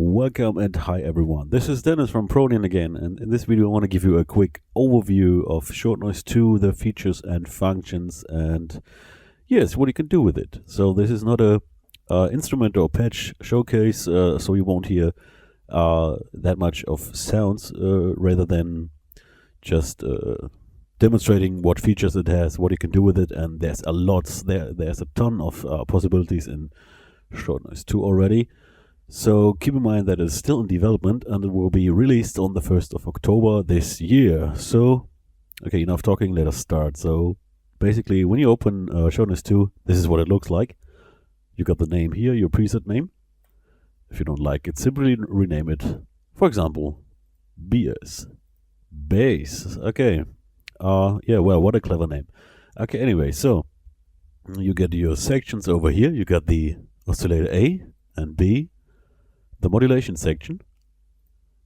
Welcome and hi everyone. This is Dennis from Prodyon again, and in this video I want to give you a quick overview of Shortnoise 2, the features and functions, and yes, what you can do with it. So this is not a instrument or patch showcase, so you won't hear that much of sounds, rather than just demonstrating what features it has, what you can do with it, and there's a lot. There's a ton of possibilities in Shortnoise 2 already. So keep in mind that it's still in development and it will be released on the 1st of October this year. So, okay, enough talking, let us start. So basically, when you open Shortnoise 2, this is what it looks like. You got the name here, your preset name. If you don't like it, simply rename it. For example, BS. Bass. Okay. Yeah, well, what a clever name. Okay, anyway, so you get your sections over here. You got the oscillator A and B. The modulation section,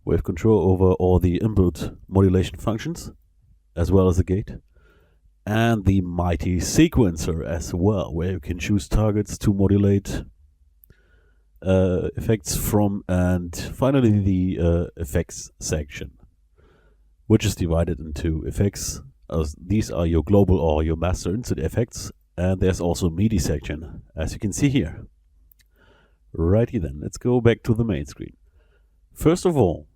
we have control over all the inbuilt modulation functions, as well as the gate, and the mighty sequencer as well, where you can choose targets to modulate effects from, and finally the effects section, which is divided into effects, as these are your global or your master insert effects, and there's also MIDI section, as you can see here. Righty then, let's go back to the main screen. First of all,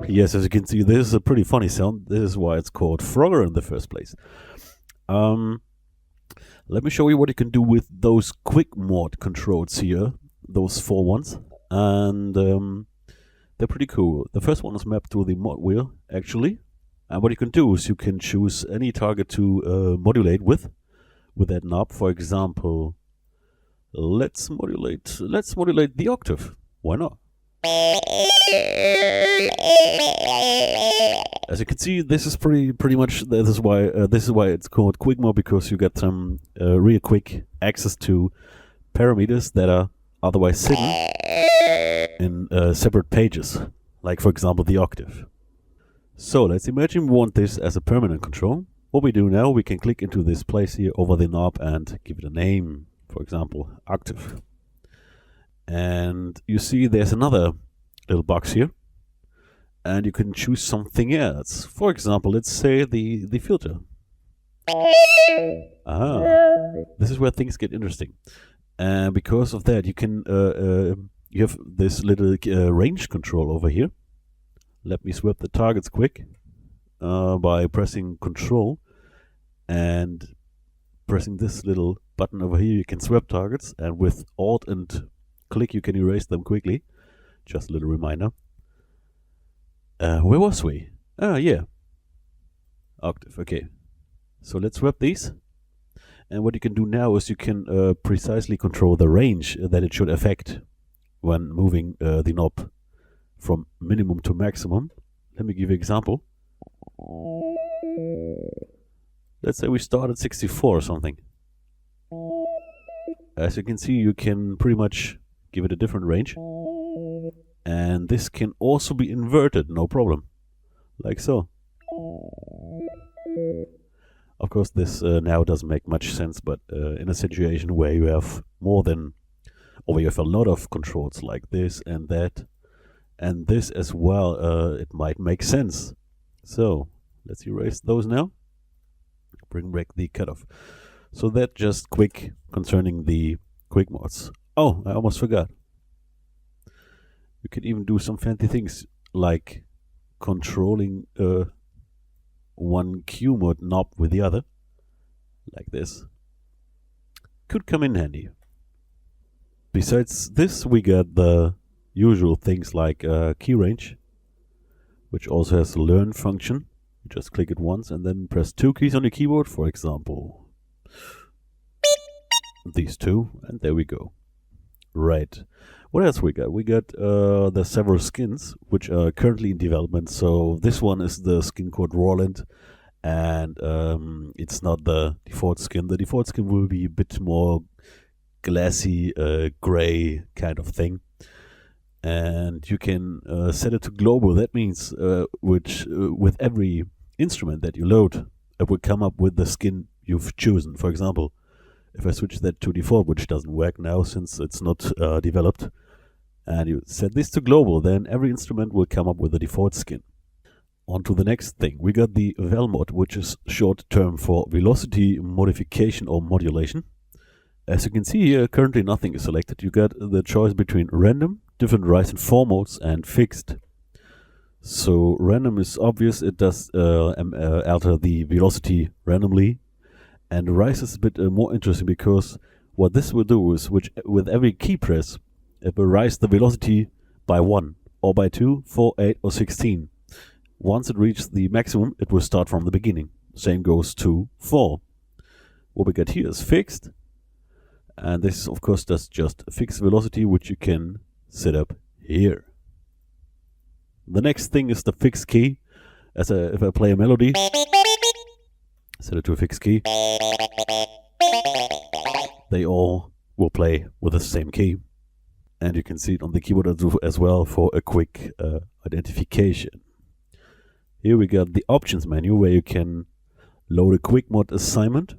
yes, as you can see, this is a pretty funny sound. This is why it's called Frogger in the first place. Let me show you what you can do with those quick mod controls here, those 4 ones, and they're pretty cool. The first one is mapped to the mod wheel, actually. And what you can do is you can choose any target to modulate with that knob. For example, let's modulate the octave. Why not? As you can see, this is pretty much this is why it's called quick mod, because you get some real quick access to parameters that are otherwise sitting in separate pages, like for example the octave. So let's imagine we want this as a permanent control. What we do now, we can click into this place here over the knob and give it a name, for example, octave. And you see there's another little box here, and you can choose something else. For example, let's say the filter. This is where things get interesting. And because of that, you can you have this little range control over here. Let me swap the targets quick by pressing Control and pressing this little button over here. You can swap targets, and with Alt and click you can erase them quickly. Just a little reminder. Where was we? Yeah. Octave, okay. So let's swap these. And what you can do now is you can precisely control the range that it should affect when moving the knob from minimum to maximum. Let me give you an example. Let's say we start at 64 or something. As you can see, you can pretty much give it a different range. And this can also be inverted, no problem. Like so. Of course, this now doesn't make much sense, but in a situation where you have more than, or where you have a lot of controls like this and that, and this as well, it might make sense. So let's erase those now. Bring back the cutoff. So that just quick concerning the quick mods. Oh, I almost forgot. You can even do some fancy things like controlling one Q mod knob with the other, like this. Could come in handy. Besides this, we got the usual things like key range, which also has a learn function. You just click it once and then press 2 keys on the keyboard, for example these 2, and there we go. Right. What else we got? We got the several skins which are currently in development. So this one is the skin called Roland, and it's not the default skin. The default skin will be a bit more glassy, gray kind of thing. And you can set it to global. That means with every instrument that you load, it will come up with the skin you've chosen. For example, If I switch that to default, which doesn't work now since it's not developed, and you set this to global, then every instrument will come up with a default skin. On to the next thing. We got the vel mod, which is short term for velocity modification or modulation. As you can see here, currently nothing is selected. You got the choice between random, different rise and fall modes, and fixed. So random is obvious, it does alter the velocity randomly. And rise is a bit more interesting because what this will do is, with every key press, it will rise the velocity by 1, or by 2, 4, 8, or 16. Once it reaches the maximum, it will start from the beginning. Same goes to 4. What we got here is fixed. And this, of course, does just fixed velocity, which you can set up here. The next thing is the fixed key. If I play a melody, set it to a fixed key, they all will play with the same key. And you can see it on the keyboard as well for a quick identification. Here we got the options menu where you can load a quick mod assignment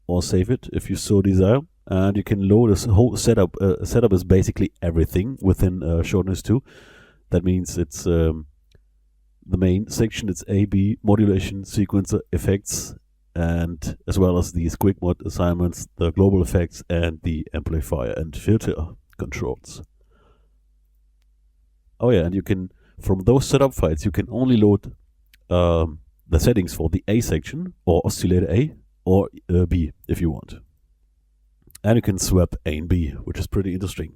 or save it if you so desire. And you can load this whole setup. Setup is basically everything within Shortnoise 2. That means it's the main section. It's A, B, Modulation Sequencer, Effects, and as well as these quick mod assignments, the global effects, and the amplifier and filter controls. Oh yeah, and you can, from those setup files, you can only load the settings for the A section, or oscillator A, or B if you want. And you can swap A and B, which is pretty interesting.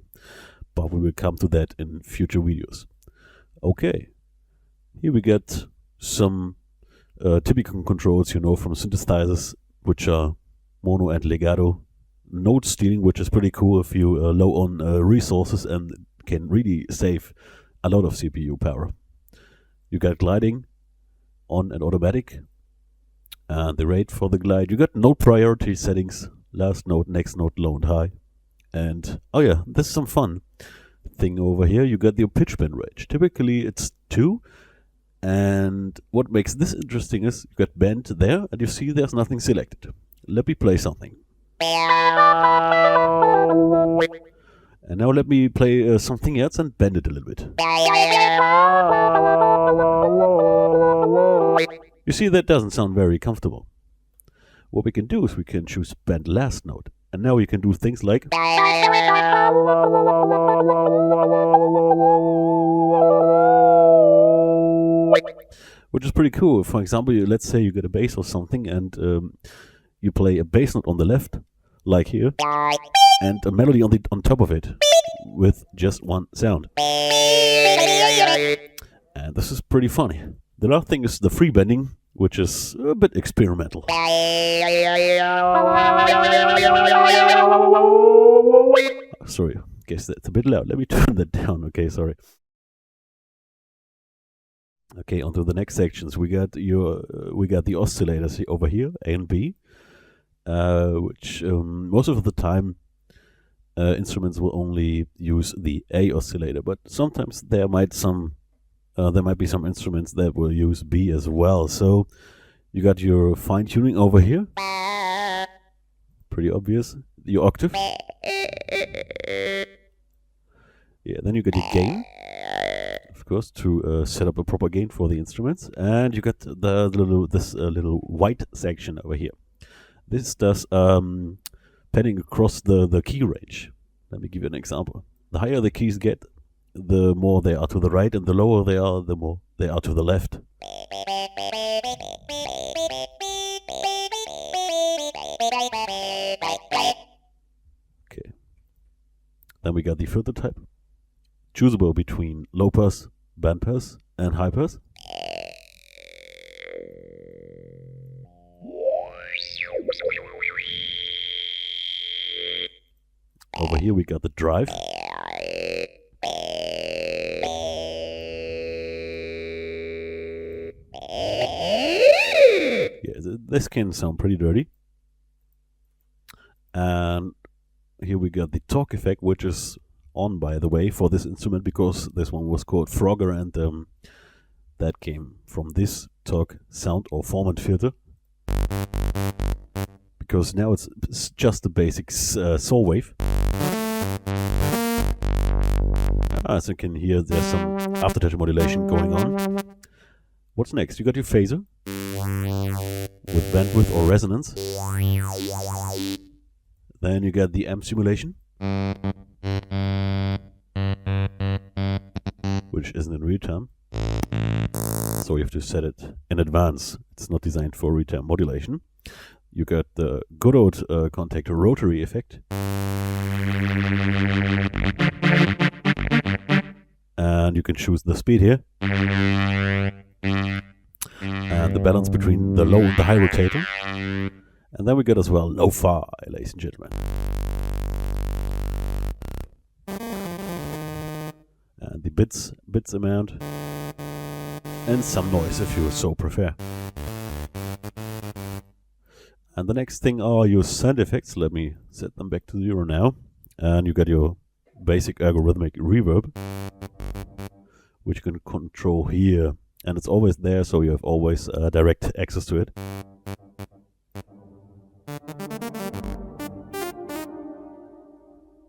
But we will come to that in future videos. Okay, here we get some typical controls, you know, from synthesizers, which are mono and legato. Note stealing, which is pretty cool if you low on resources and can really save a lot of CPU power. You got gliding, on and automatic, and the rate for the glide. You got note priority settings, last note, next note, low and high. And oh yeah, this is some fun thing over here. You got the pitch bend range. Typically it's 2. And what makes this interesting is you got bend there, and you see there's nothing selected. Let me play something. And now let me play something else and bend it a little bit. You see, that doesn't sound very comfortable. What we can do is we can choose bend last note. And now we can do things like which is pretty cool. For example, let's say you get a bass or something and you play a bass note on the left, like here, and a melody on top of it with just one sound. And this is pretty funny. The last thing is the free bending, which is a bit experimental. Sorry, guess that's a bit loud. Let me turn that down. Okay, sorry. Okay, on to the next sections. We got the oscillators over here, A and B, which most of the time instruments will only use the A oscillator, but sometimes there might be some instruments that will use B as well. So you got your fine tuning over here, pretty obvious. Your octave, yeah. Then you got your gain, of course, to set up a proper gain for the instruments, and you got this little white section over here. This does panning across the key range. Let me give you an example. The higher the keys get, the more they are to the right, and the lower they are, the more they are to the left. Okay. Then we got the filter type, choosable between low pass, band pass, and high pass. Over here we got the drive. Yeah, this can sound pretty dirty. And here we got the talk effect, which is on, by the way, for this instrument, because this one was called Frogger, and that came from this talk sound or format filter. because now it's just the basic saw wave. As you can hear, there's some aftertouch modulation going on. What's next? You got your phaser with bandwidth or resonance. Then you got the amp simulation, which isn't in real time. So you have to set it in advance. It's not designed for real-time modulation. You got the good old contact rotary effect. And you can choose the speed here. And the balance between the low and the high rotator. And then we got as well lo-fi, ladies and gentlemen. And the bits amount. And some noise if you so prefer. And the next thing are your sound effects. Let me set them back to 0 now. And you got your basic algorithmic reverb, which you can control here. And it's always there, so you have always direct access to it.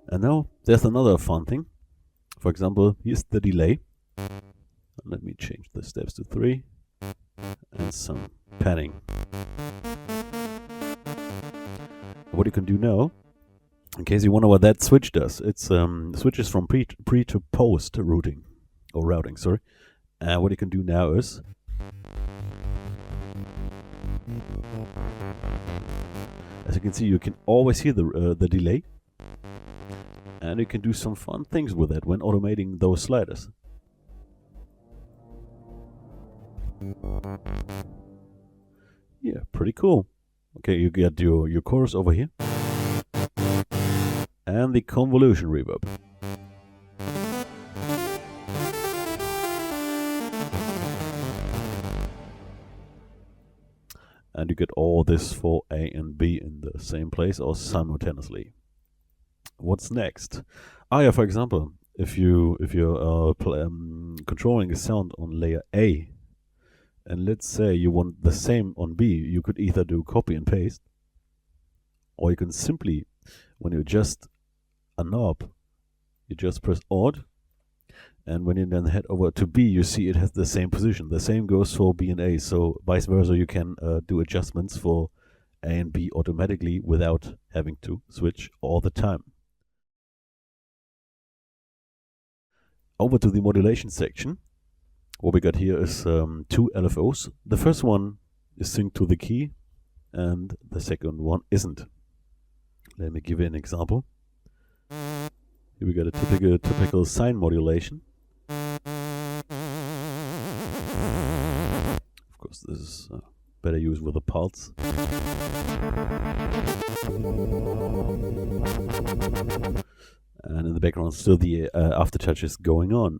And now there's another fun thing. For example, here's the delay. Let me change the steps to 3. And some panning. What you can do now, in case you wonder what that switch does, it's switches from pre to post routing, or routing, sorry. And what you can do now is, as you can see, you can always hear the delay, and you can do some fun things with it when automating those sliders. Yeah, pretty cool. Okay, you get your chorus over here. And the convolution reverb. And you get all this for A and B in the same place or simultaneously. What's next? Yeah, for example, if you're controlling a sound on layer A, and let's say you want the same on B, you could either do copy and paste, or you can simply, when you adjust a knob, you just press Alt, and when you then head over to B, you see it has the same position. The same goes for B and A, so vice versa, you can do adjustments for A and B automatically without having to switch all the time. Over to the modulation section. What we got here is 2 LFOs. The first one is synced to the key, and the second one isn't. Let me give you an example. Here we got a typical sine modulation. Of course, this is better used with a pulse. And in the background, still the aftertouch is going on.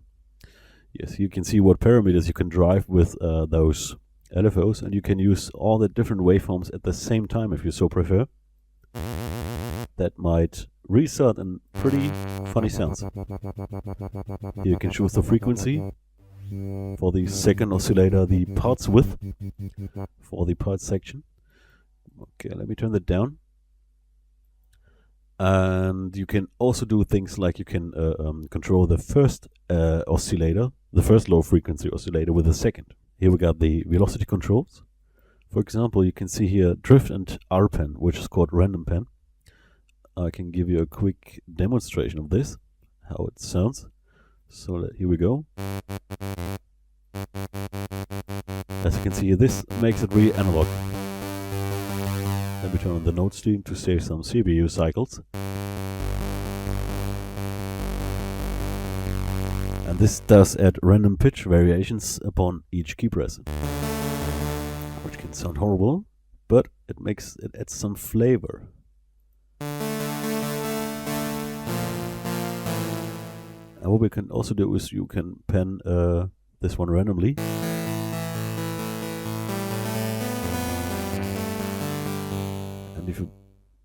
Yes, you can see what parameters you can drive with those LFOs, and you can use all the different waveforms at the same time if you so prefer. That might result in pretty funny sounds. Here you can choose the frequency for the second oscillator, the parts width for the parts section. Okay, let me turn that down. And you can also do things like you can control the first oscillator, the first low frequency oscillator with the second. Here we got the velocity controls. For example, you can see here drift and arpen, which is called random pen. I can give you a quick demonstration of this, how it sounds. So here we go. As you can see, this makes it really analog. Let me turn on the note stream to save some CPU cycles. And this does add random pitch variations upon each key press, which can sound horrible, but it adds some flavor. And what we can also do is you can pen this one randomly. And if you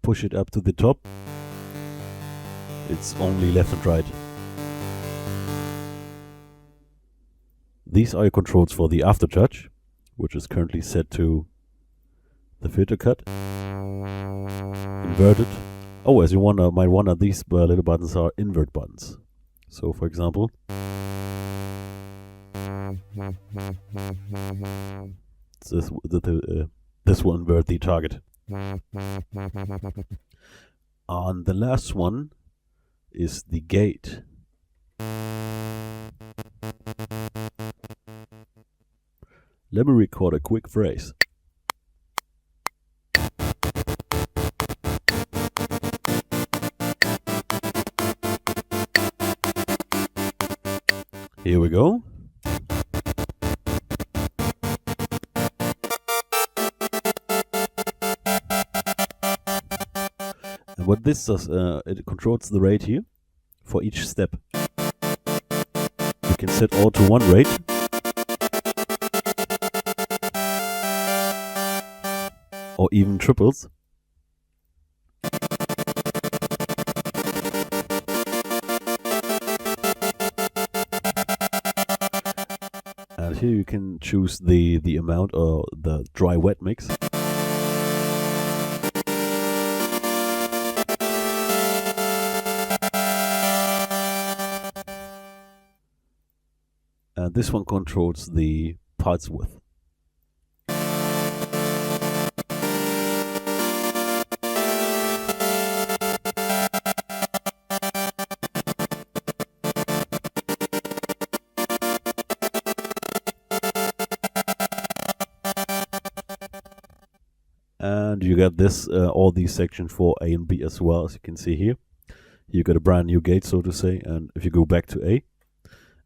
push it up to the top, it's only left and right. These are your controls for the aftertouch, which is currently set to the filter cut. inverted. Oh, as you might wonder, these little buttons are invert buttons. So, for example, this will invert the target. And the last one is the gate. Let me record a quick phrase. Here we go. And what this does, it controls the rate here for each step. You can set all to one rate. Or even triples. And here you can choose the amount or the dry wet mix. And this one controls the pulse width. And you got this, all these sections for A and B as well, as you can see here. You got a brand new gate, so to say, and if you go back to A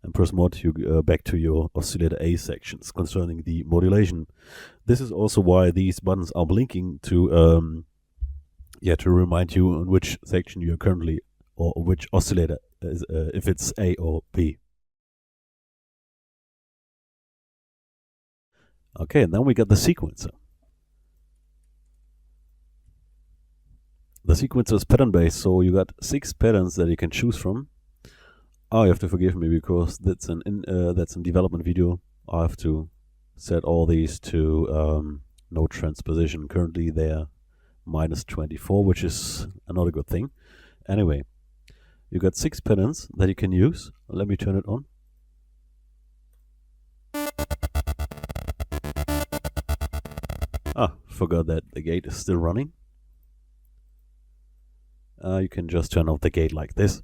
and press Mod, you go back to your Oscillator A sections concerning the modulation. This is also why these buttons are blinking to remind you on which section you are currently, or which oscillator is, if it's A or B. Okay, and then we got the sequencer. The sequencer is pattern based, so you got 6 patterns that you can choose from. Oh, you have to forgive me because that's an development video. I have to set all these to no transposition. Currently they're -24, which is not a good thing. Anyway, you got 6 patterns that you can use. Let me turn it on. Ah, forgot that the gate is still running. You can just turn off the gate like this.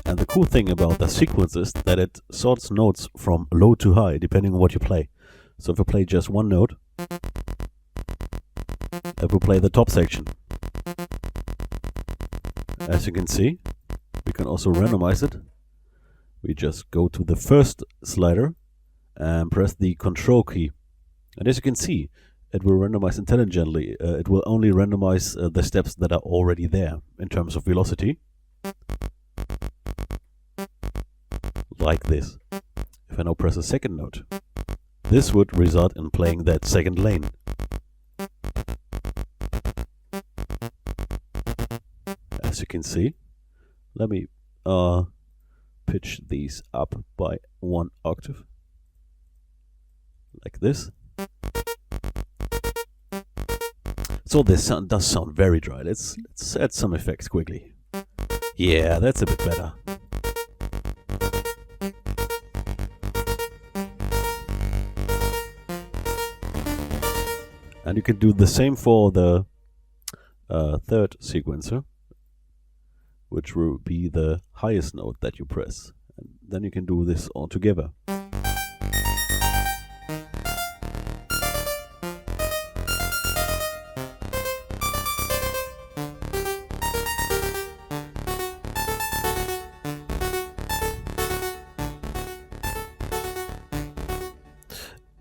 And the cool thing about the sequence is that it sorts notes from low to high, depending on what you play. So if I play just one note, it will play the top section. As you can see, we can also randomize it. We just go to the first slider and press the Control key. And as you can see, it will randomize intelligently. It will only randomize the steps that are already there in terms of velocity. Like this. If I now press a second note, this would result in playing that second lane. As you can see, let me pitch these up by 1 octave. Like this. So this sound does sound very dry. Let's add some effects quickly. Yeah, that's a bit better. And you can do the same for the third sequencer, which will be the highest note that you press. And then you can do this all together.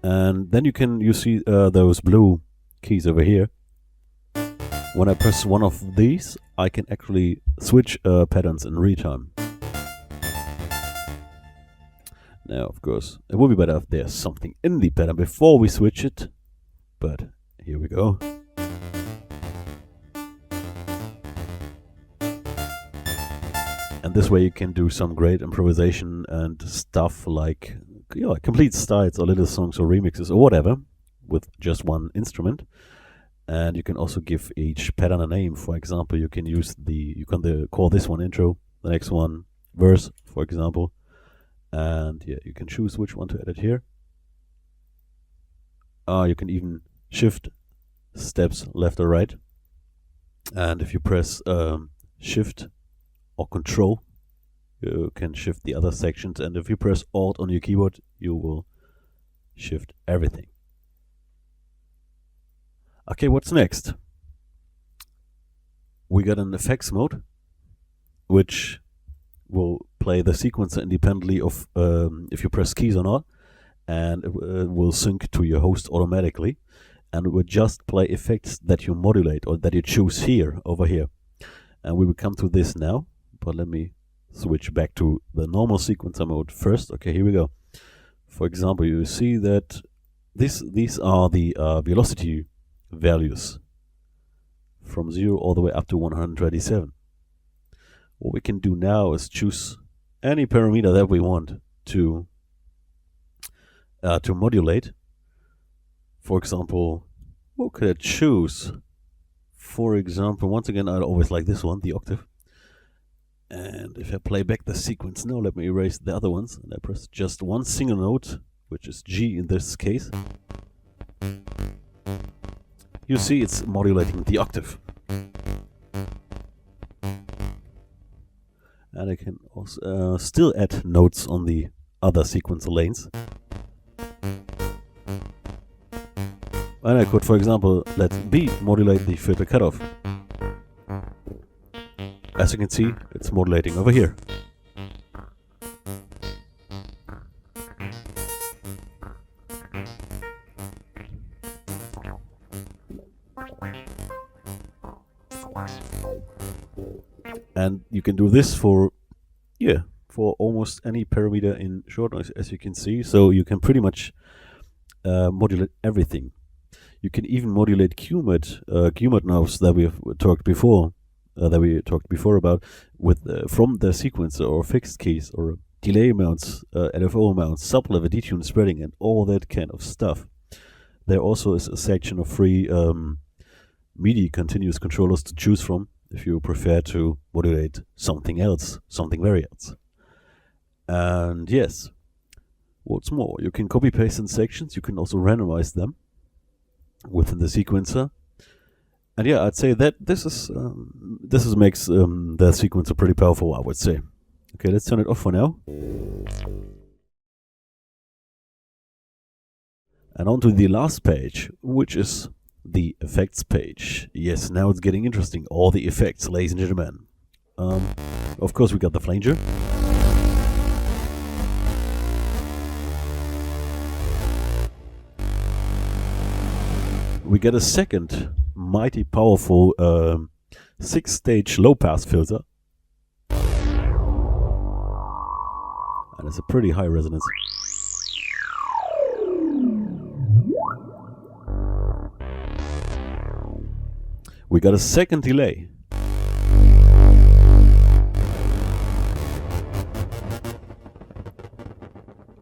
And then you see those blue keys over here. When I press one of these, I can actually switch patterns in real time. Now, of course, it would be better if there's something in the pattern before we switch it, but here we go. And this way you can do some great improvisation and stuff like complete styles or little songs or remixes or whatever with just one instrument. And you can also give each pattern a name. For example, you can call this one intro, the next one verse, for example. And yeah, you can choose which one to edit here. You can even shift steps left or right. And if you press shift or control, you can shift the other sections. And if you press alt on your keyboard, you will shift everything. Okay, what's next? We got an effects mode, which will play the sequencer independently of if you press keys or not, and it will sync to your host automatically, and it will just play effects that you modulate or that you choose here, over here. And we will come to this now, but let me switch back to the normal sequencer mode first. Okay, here we go. For example, you see that these are the velocity values from 0 all the way up to 127. What we can do now is choose any parameter that we want to modulate. For example, what could I choose? For example, once again, I always like this one, the octave. And if I play back the sequence now, let me erase the other ones, and I press just one single note, which is G in this case. You see it's modulating the octave. And I can also still add notes on the other sequencer lanes. And I could, for example, let B modulate the filter cutoff. As you can see, it's modulating over here. And you can do this for almost any parameter in Shortnoise, as you can see. So you can pretty much modulate everything. You can even modulate QMOD knobs that we talked before about with from the sequencer, or fixed keys, or delay amounts, LFO amounts, sublevel, detune, spreading, and all that kind of stuff. There also is a section of free MIDI continuous controllers to choose from if you prefer to modulate something else, something very else. And yes, what's more, you can copy paste in sections. You can also randomize them within the sequencer. And yeah, I'd say that this makes the sequencer pretty powerful, I would say. Okay, let's turn it off for now. And on to the last page, which is the effects page. Yes, now it's getting interesting. All the effects, ladies and gentlemen. Of course, we got the flanger. We get a second mighty powerful 6-stage low-pass filter. And it's a pretty high resonance. We got a second delay.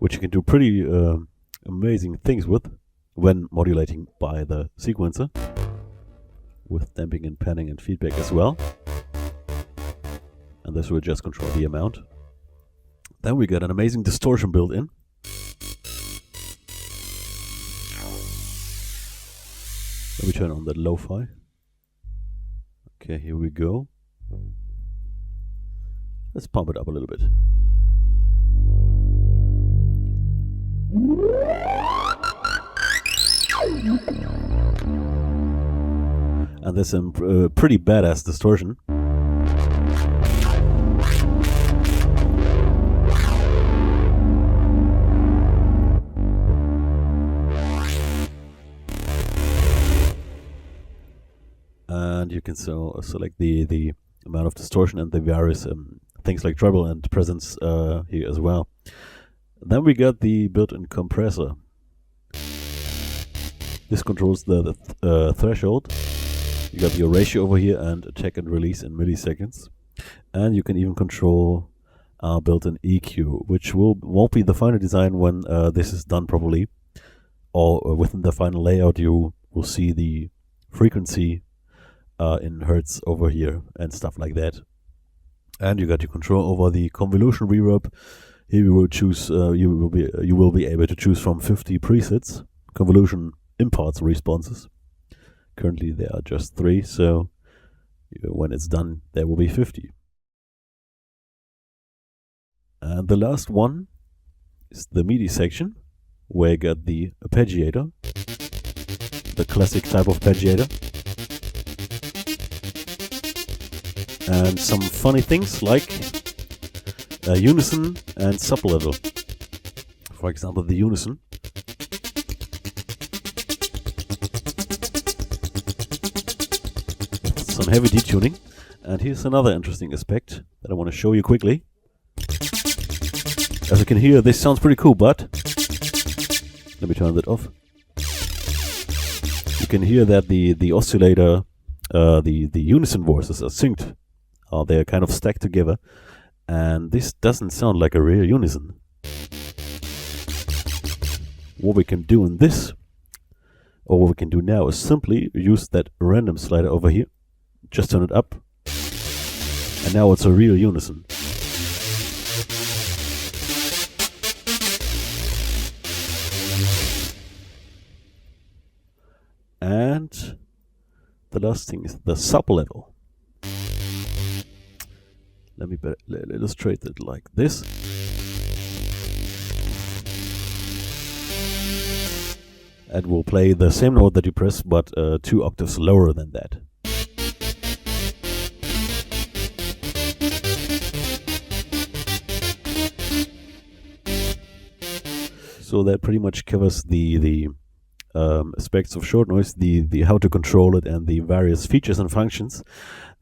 Which you can do pretty amazing things with when modulating by the sequencer, with damping and panning and feedback as well. And this will just control the amount. Then we got an amazing distortion built in. Let me turn on that lo-fi. Okay, here we go. Let's pump it up a little bit. And there's some pretty badass distortion. And you can select the amount of distortion and the various things like treble and presence here as well. Then we got the built-in compressor. This controls the threshold. You got your ratio over here and attack and release in milliseconds. And you can even control built-in EQ, which won't be the final design when this is done properly, or within the final layout you will see the frequency in hertz over here and stuff like that. And you got your control over the convolution reverb. Here you will choose. You will be able to choose from 50 presets, convolution impulse responses. Currently there are just 3, so when it's done there will be 50. And the last one is the MIDI section, where you got the Arpeggiator, the classic type of arpeggiator, and some funny things like unison and sublevel. For example, the unison. Some heavy detuning. And here's another interesting aspect that I want to show you quickly. As you can hear, this sounds pretty cool, but let me turn that off. You can hear that the oscillator, the unison voices are synced. They're kind of stacked together, and this doesn't sound like a real unison. What we can do in this, or what we can do now, is simply use that random slider over here. Just turn it up, and now it's a real unison. And the last thing is the sublevel. Let me illustrate it like this. And we'll play the same note that you press, but 2 octaves lower than that. So that pretty much covers the aspects of short noise, the how to control it, and the various features and functions.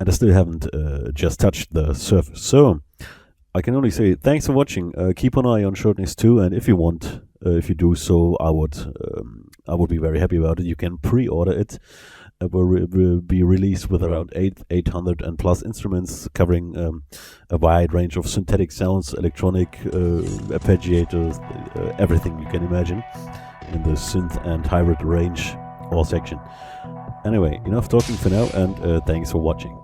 And I still haven't just touched the surface. So I can only say thanks for watching. Keep an eye on Shortnoise 2, and if you want, if you do so, I would be very happy about it. You can pre-order it. It will be released with around 800 and plus instruments, covering a wide range of synthetic sounds, electronic, arpeggiators, everything you can imagine in the synth and hybrid range or section. Anyway, enough talking for now, and thanks for watching.